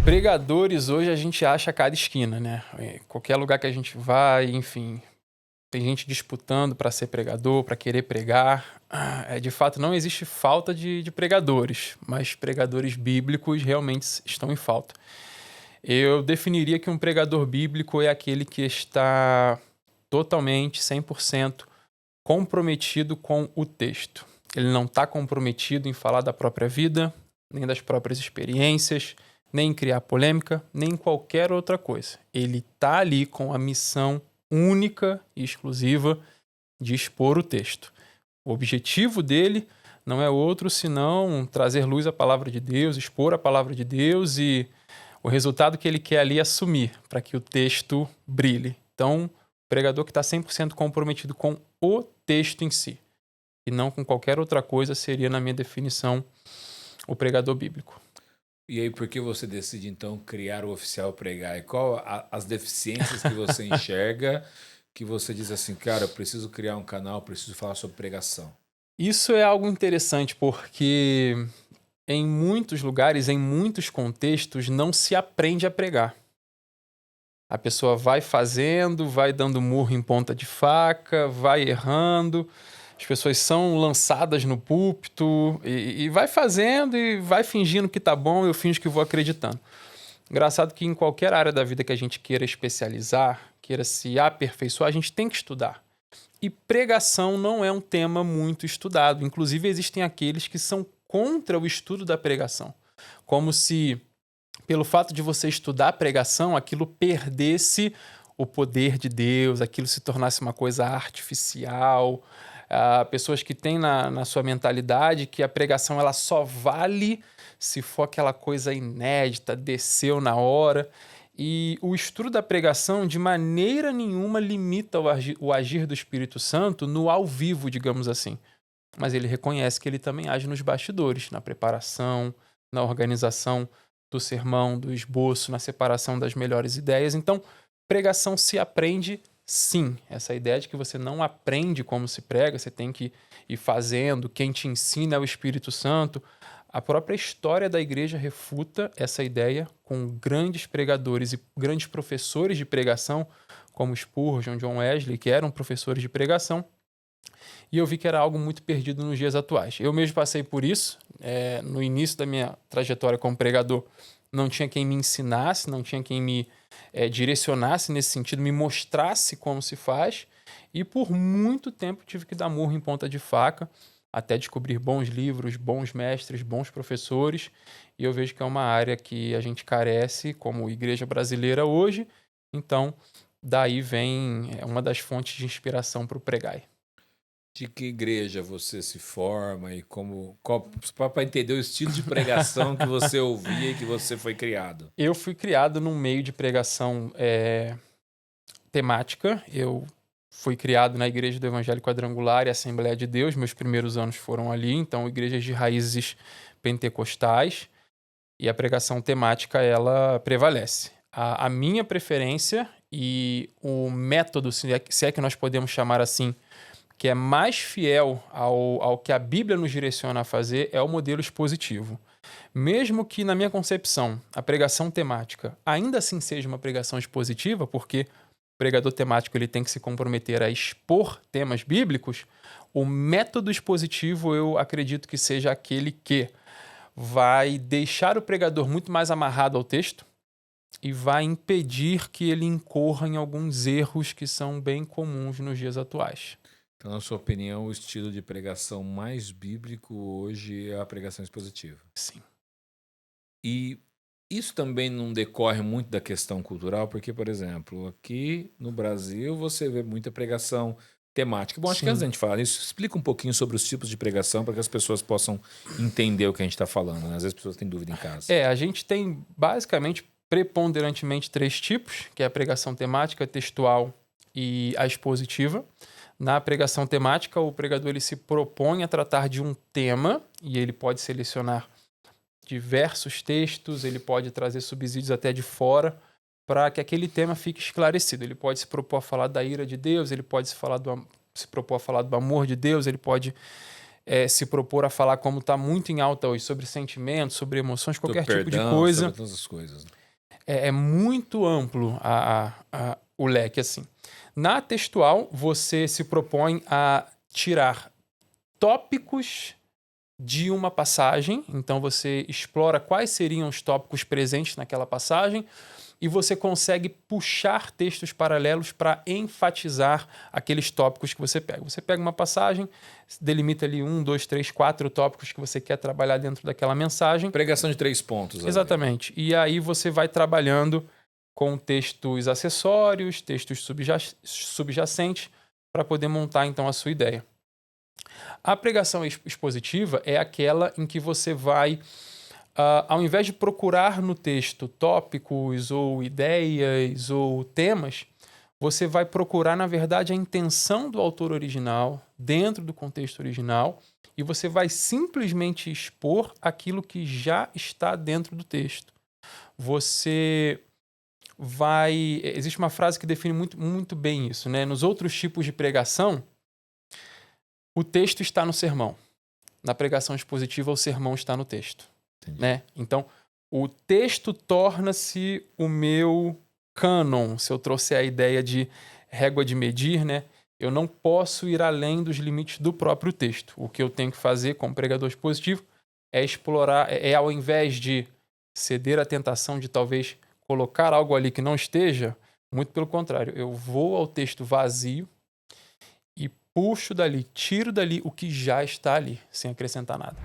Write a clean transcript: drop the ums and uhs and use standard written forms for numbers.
Pregadores hoje a gente acha a cada esquina, né? Qualquer lugar que a gente vai, enfim, tem gente disputando para ser pregador, para querer pregar. De fato, não existe falta de pregadores, mas pregadores bíblicos realmente estão em falta. Eu definiria que um pregador bíblico é aquele que está totalmente, 100% comprometido com o texto. Ele não está comprometido em falar da própria vida, nem das próprias experiências, nem em criar polêmica, nem em qualquer outra coisa. Ele está ali com a missão única e exclusiva de expor o texto. O objetivo dele não é outro senão trazer luz à palavra de Deus, expor a palavra de Deus e o resultado que ele quer ali assumir para que o texto brilhe. Então, o pregador que está 100% comprometido com o texto em si e não com qualquer outra coisa seria, na minha definição, o pregador bíblico. E aí, por que você decide, então, criar o Oficial Pregar? E qual as deficiências que você enxerga que você diz assim, cara, eu preciso criar um canal, preciso falar sobre pregação? Isso é algo interessante porque em muitos lugares, em muitos contextos, não se aprende a pregar. A pessoa vai fazendo, vai dando murro em ponta de faca, vai errando, as pessoas são lançadas no púlpito e vai fazendo e vai fingindo que tá bom, eu finjo que vou acreditando. Engraçado que em qualquer área da vida que a gente queira especializar, queira se aperfeiçoar, a gente tem que estudar. E pregação não é um tema muito estudado. Inclusive, existem aqueles que são contra o estudo da pregação. Como se, pelo fato de você estudar pregação, aquilo perdesse o poder de Deus, aquilo se tornasse uma coisa artificial. Pessoas que têm na sua mentalidade que a pregação ela só vale se for aquela coisa inédita, desceu na hora. E o estudo da pregação, de maneira nenhuma, limita o agir do Espírito Santo no ao vivo, digamos assim. Mas ele reconhece que ele também age nos bastidores, na preparação, na organização do sermão, do esboço, na separação das melhores ideias. Então, pregação se aprende sim. Essa ideia de que você não aprende como se prega, você tem que ir fazendo, quem te ensina é o Espírito Santo. A própria história da igreja refuta essa ideia com grandes pregadores e grandes professores de pregação, como Spurgeon, John Wesley, que eram professores de pregação, e eu vi que era algo muito perdido nos dias atuais. Eu mesmo passei por isso, no início da minha trajetória como pregador, não tinha quem me ensinasse, não tinha quem me direcionasse nesse sentido, me mostrasse como se faz, e por muito tempo tive que dar murro em ponta de faca, até descobrir bons livros, bons mestres, bons professores, e eu vejo que é uma área que a gente carece como igreja brasileira hoje, então daí vem uma das fontes de inspiração para o Pregai. De que igreja você se forma e como para entender o estilo de pregação que você ouvia e que você foi criado? Eu fui criado num meio de pregação temática. Eu fui criado na Igreja do Evangelho Quadrangular e Assembleia de Deus. Meus primeiros anos foram ali, então igrejas de raízes pentecostais. E a pregação temática, ela prevalece. A minha preferência e o método, se é que nós podemos chamar assim, que é mais fiel ao que a Bíblia nos direciona a fazer, é o modelo expositivo. Mesmo que, na minha concepção, a pregação temática ainda assim seja uma pregação expositiva, porque o pregador temático ele tem que se comprometer a expor temas bíblicos, o método expositivo eu acredito que seja aquele que vai deixar o pregador muito mais amarrado ao texto e vai impedir que ele incorra em alguns erros que são bem comuns nos dias atuais. Então, na sua opinião, o estilo de pregação mais bíblico hoje é a pregação expositiva. Sim. E isso também não decorre muito da questão cultural, porque, por exemplo, aqui no Brasil você vê muita pregação temática. Bom, acho que antes da gente falar isso, explica um pouquinho sobre os tipos de pregação para que as pessoas possam entender o que a gente está falando, né? Às vezes as pessoas têm dúvida em casa. A gente tem basicamente, preponderantemente, 3 tipos, que é a pregação temática, textual e a expositiva. Na pregação temática, o pregador ele se propõe a tratar de um tema e ele pode selecionar diversos textos, ele pode trazer subsídios até de fora para que aquele tema fique esclarecido. Ele pode se propor a falar da ira de Deus, ele pode se propor a falar do amor de Deus, ele pode se propor a falar, como está muito em alta hoje, sobre sentimentos, sobre emoções, qualquer tipo de perdão, coisa. sobre todas as coisas. É muito amplo o leque, assim. Na textual, você se propõe a tirar tópicos de uma passagem, então você explora quais seriam os tópicos presentes naquela passagem e você consegue puxar textos paralelos para enfatizar aqueles tópicos que você pega. Você pega uma passagem, delimita ali 1, 2, 3, 4 tópicos que você quer trabalhar dentro daquela mensagem. Pregação de 3 pontos. Ali. Exatamente. E aí você vai trabalhando com textos acessórios, textos subjacentes, para poder montar então a sua ideia. A pregação expositiva é aquela em que você vai, ao invés de procurar no texto tópicos ou ideias ou temas, você vai procurar, na verdade, a intenção do autor original dentro do contexto original e você vai simplesmente expor aquilo que já está dentro do texto. Você vai... Existe uma frase que define muito, muito bem isso, né? Nos outros tipos de pregação, o texto está no sermão. Na pregação expositiva, o sermão está no texto. Né? Então, o texto torna-se o meu cânon. Se eu trouxer a ideia de régua de medir, né? Eu não posso ir além dos limites do próprio texto. O que eu tenho que fazer como pregador expositivo é explorar, ao invés de ceder à tentação de talvez colocar algo ali que não esteja, muito pelo contrário, eu vou ao texto vazio e puxo dali, tiro dali o que já está ali, sem acrescentar nada.